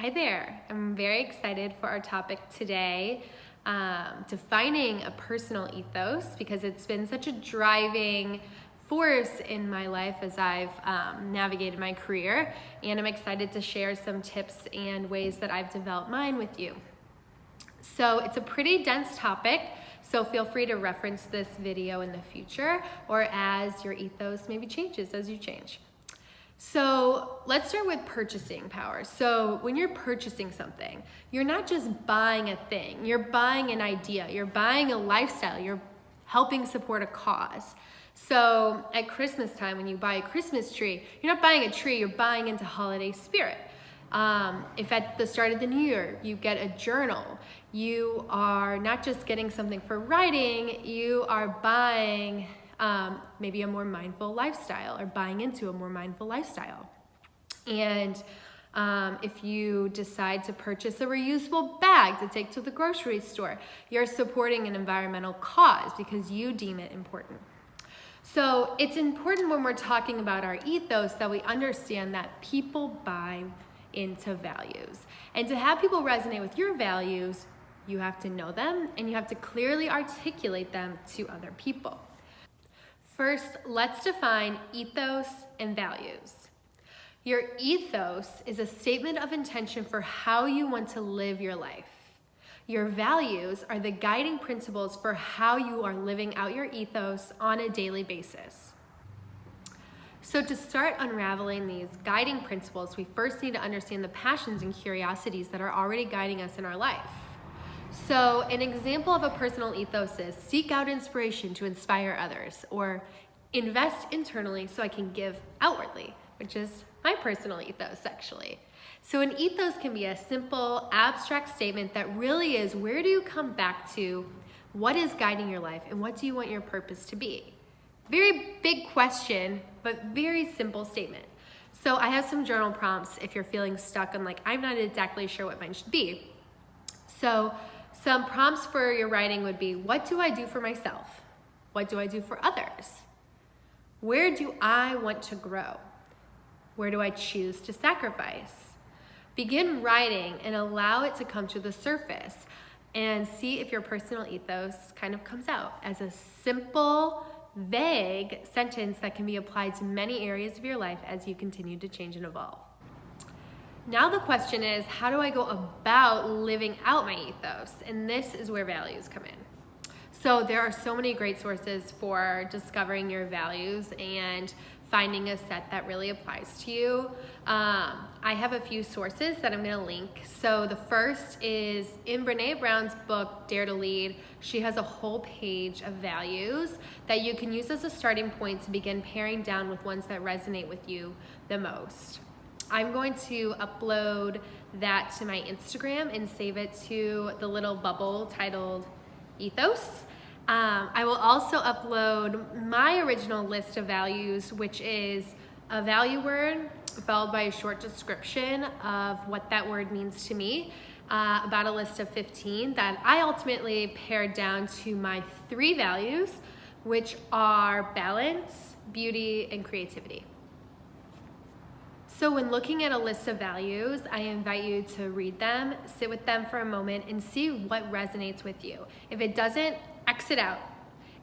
Hi there. I'm very excited for our topic today, defining a personal ethos, because it's been such a driving force in my life as I've navigated my career, and I'm excited to share some tips and ways that I've developed mine with you. So it's a pretty dense topic, so feel free to reference this video in the future or as your ethos maybe changes as you change. So let's start with purchasing power. So when you're purchasing something, you're not just buying a thing, you're buying an idea, you're buying a lifestyle, you're helping support a cause. So at Christmas time, when you buy a Christmas tree, you're not buying a tree, you're buying into holiday spirit. If at the start of the new year, you get a journal, you are not just getting something for writing, you are buying maybe a more mindful lifestyle or buying into a more mindful lifestyle. And if you decide to purchase a reusable bag to take to the grocery store, you're supporting an environmental cause because you deem it important. So it's important when we're talking about our ethos that we understand that people buy into values. And to have people resonate with your values, you have to know them and you have to clearly articulate them to other people. First, let's define ethos and values. Your ethos is a statement of intention for how you want to live your life. Your values are the guiding principles for how you are living out your ethos on a daily basis. So to start unraveling these guiding principles, we first need to understand the passions and curiosities that are already guiding us in our life. So an example of a personal ethos is seek out inspiration to inspire others, or invest internally so I can give outwardly, which is my personal ethos actually. So an ethos can be a simple, abstract statement that really is, where do you come back to? What is guiding your life and what do you want your purpose to be? Very big question, but very simple statement. So I have some journal prompts if you're feeling stuck on I'm not exactly sure what mine should be. So some prompts for your writing would be, what do I do for myself? What do I do for others? Where do I want to grow? Where do I choose to sacrifice? Begin writing and allow it to come to the surface and see if your personal ethos kind of comes out as a simple, vague sentence that can be applied to many areas of your life as you continue to change and evolve. Now the question is, how do I go about living out my ethos? And this is where values come in. So there are so many great sources for discovering your values and finding a set that really applies to you. I have a few sources that I'm gonna link. So the first is in Brene Brown's book, Dare to Lead. She has a whole page of values that you can use as a starting point to begin paring down with ones that resonate with you the most. I'm going to upload that to my Instagram and save it to the little bubble titled Ethos. I will also upload my original list of values, which is a value word followed by a short description of what that word means to me, about a list of 15 that I ultimately pared down to my 3 values, which are balance, beauty, and creativity. So when looking at a list of values, I invite you to read them, sit with them for a moment, and see what resonates with you. If it doesn't, exit out.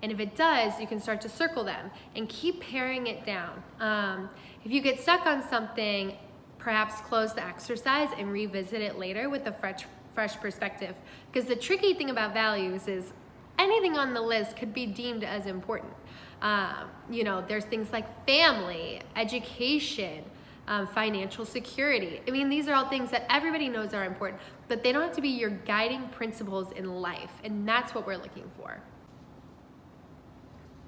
And if it does, you can start to circle them and keep paring it down. If you get stuck on something, perhaps close the exercise and revisit it later with a fresh perspective. Because the tricky thing about values is anything on the list could be deemed as important. There's things like family, education, financial security. I mean, these are all things that everybody knows are important, but they don't have to be your guiding principles in life, and that's what we're looking for.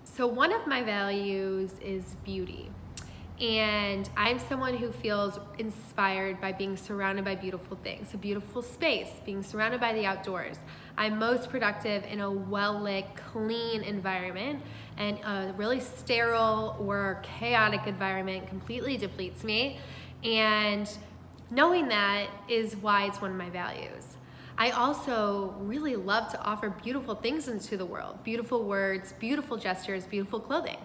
So one of my values is beauty, and I'm someone who feels inspired by being surrounded by beautiful things, a beautiful space, being surrounded by the outdoors. I'm most productive in a well-lit, clean environment, and a really sterile or chaotic environment completely depletes me. And knowing that is why it's one of my values. I also really love to offer beautiful things into the world, beautiful words, beautiful gestures, beautiful clothing.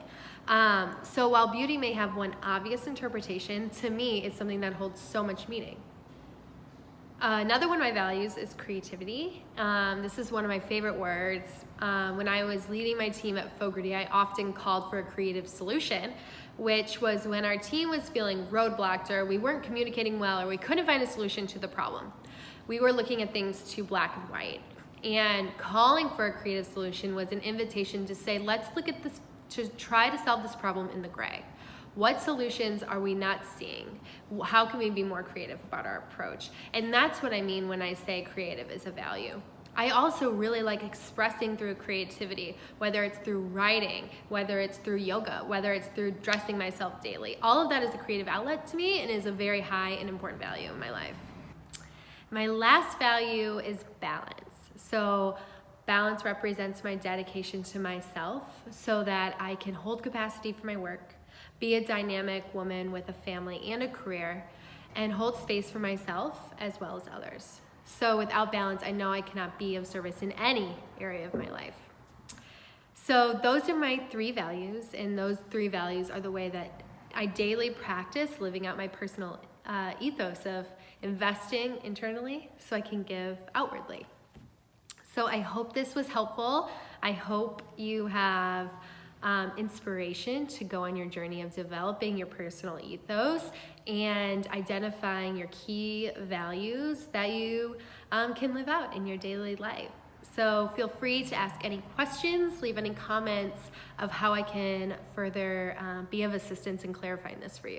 So while beauty may have one obvious interpretation, to me, it's something that holds so much meaning. Another one of my values is creativity. This is one of my favorite words. When I was leading my team at Fogarty, I often called for a creative solution, which was when our team was feeling roadblocked or we weren't communicating well or we couldn't find a solution to the problem. We were looking at things too black and white. And calling for a creative solution was an invitation to say, let's look at this, to try to solve this problem in the gray. What solutions are we not seeing? How can we be more creative about our approach? And that's what I mean when I say creative is a value. I also really like expressing through creativity, whether it's through writing, whether it's through yoga, whether it's through dressing myself daily. All of that is a creative outlet to me and is a very high and important value in my life. My last value is balance. So balance represents my dedication to myself so that I can hold capacity for my work, be a dynamic woman with a family and a career, and hold space for myself as well as others. So without balance, I know I cannot be of service in any area of my life. So those are my 3 values, and those 3 values are the way that I daily practice living out my personal ethos of investing internally so I can give outwardly. So I hope this was helpful. I hope you have inspiration to go on your journey of developing your personal ethos and identifying your key values that you can live out in your daily life. So feel free to ask any questions, leave any comments of how I can further be of assistance in clarifying this for you.